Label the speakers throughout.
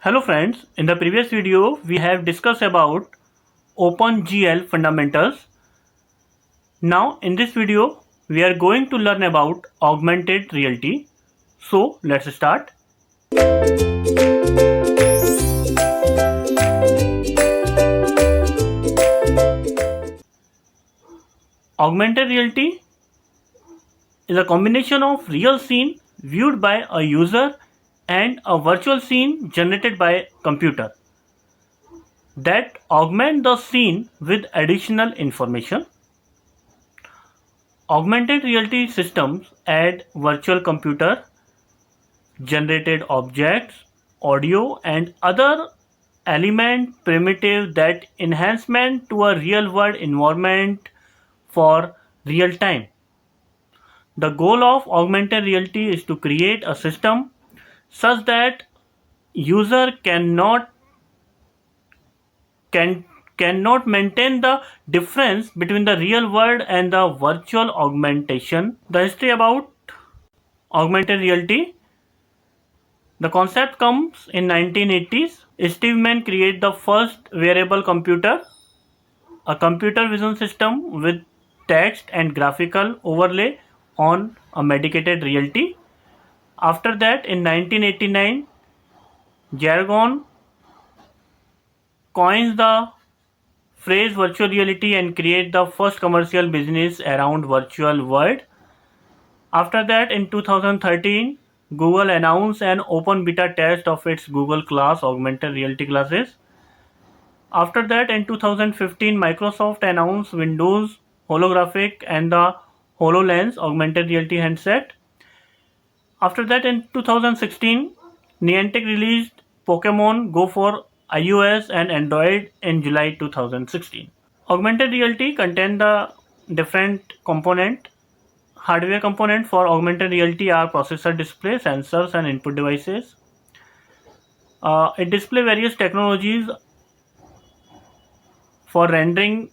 Speaker 1: Hello friends, in the previous video we have discussed about OpenGL fundamentals. Now in this video we are going to learn about augmented reality. So let's start. Augmented reality is a combination of real scene viewed by a user and a virtual scene generated by a computer that augment the scene with additional information. Augmented reality systems add virtual computer generated objects, audio and other element primitive that enhancement to a real world environment for real time. The goal of augmented reality is to create a system such that user cannot maintain the difference between the real world and the virtual augmentation. The history about augmented reality. The concept comes in 1980s. Steve Mann created the first wearable computer, a computer vision system with text and graphical overlay on a medicated reality. After that, in 1989, Jargon coins the phrase virtual reality and create the first commercial business around virtual world. After that, in 2013, Google announced an open beta test of its Google Glass augmented reality glasses. After that, in 2015, Microsoft announced Windows holographic and the HoloLens augmented reality handset. After that, in 2016, Niantic released Pokemon Go for iOS and Android in July 2016. Augmented reality contains the different component. Hardware component for augmented reality are processor, display, sensors and input devices. It displays various technologies for rendering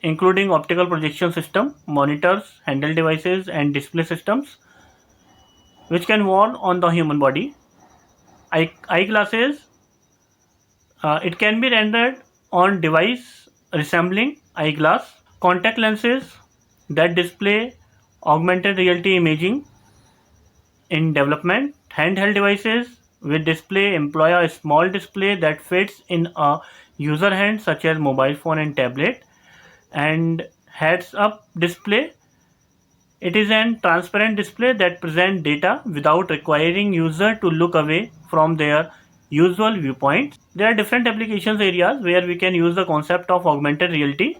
Speaker 1: including optical projection system, monitors, handheld devices and display systems which can worn on the human body. Eyeglasses, it can be rendered on device resembling eyeglass. Contact lenses that display augmented reality imaging in development. Handheld devices with display employ a small display that fits in a user hand such as mobile phone and tablet. And heads up display, it is an transparent display that presents data without requiring user to look away from their usual viewpoints. There are different applications areas where we can use the concept of augmented reality.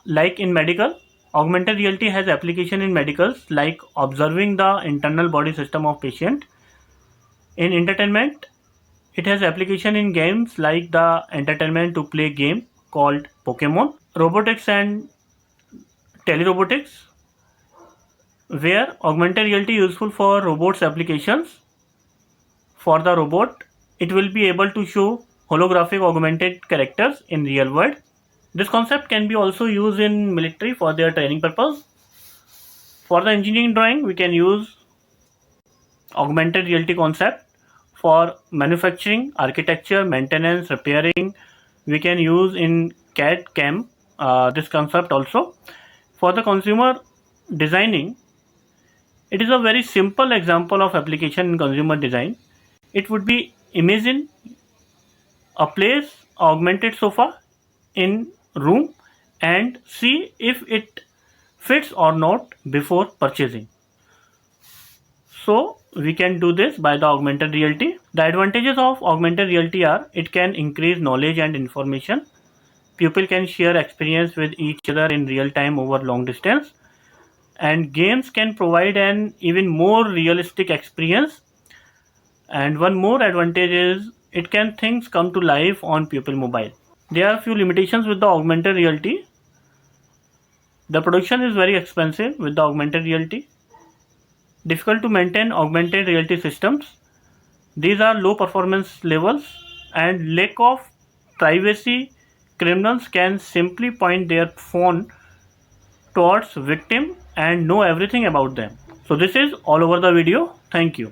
Speaker 1: Like in medical, augmented reality has application in medicals like observing the internal body system of patient. In entertainment, it has application in games like the entertainment to play game called Pokemon. Robotics and telerobotics, where augmented reality useful for robots applications. For the robot, it will be able to show holographic augmented characters in real world. This concept can be also used in military for their training purpose. For the engineering drawing, we can use augmented reality concept. For manufacturing, architecture, maintenance, repairing, we can use in CAD CAM this concept also. For the consumer designing, it is a very simple example of application in consumer design. It would be imagine a place augmented sofa in room and see if it fits or not before purchasing. So we can do this by the augmented reality. The advantages of augmented reality are it can increase knowledge and information. People can share experience with each other in real time over long distance. And games can provide an even more realistic experience. And one more advantage is it can things come to life on people mobile. There are few limitations with the augmented reality. The production is very expensive with the augmented reality. Difficult to maintain augmented reality systems. These are low performance levels and lack of privacy. Criminals can simply point their phone towards victim and know everything about them. So this is all over the video. Thank you.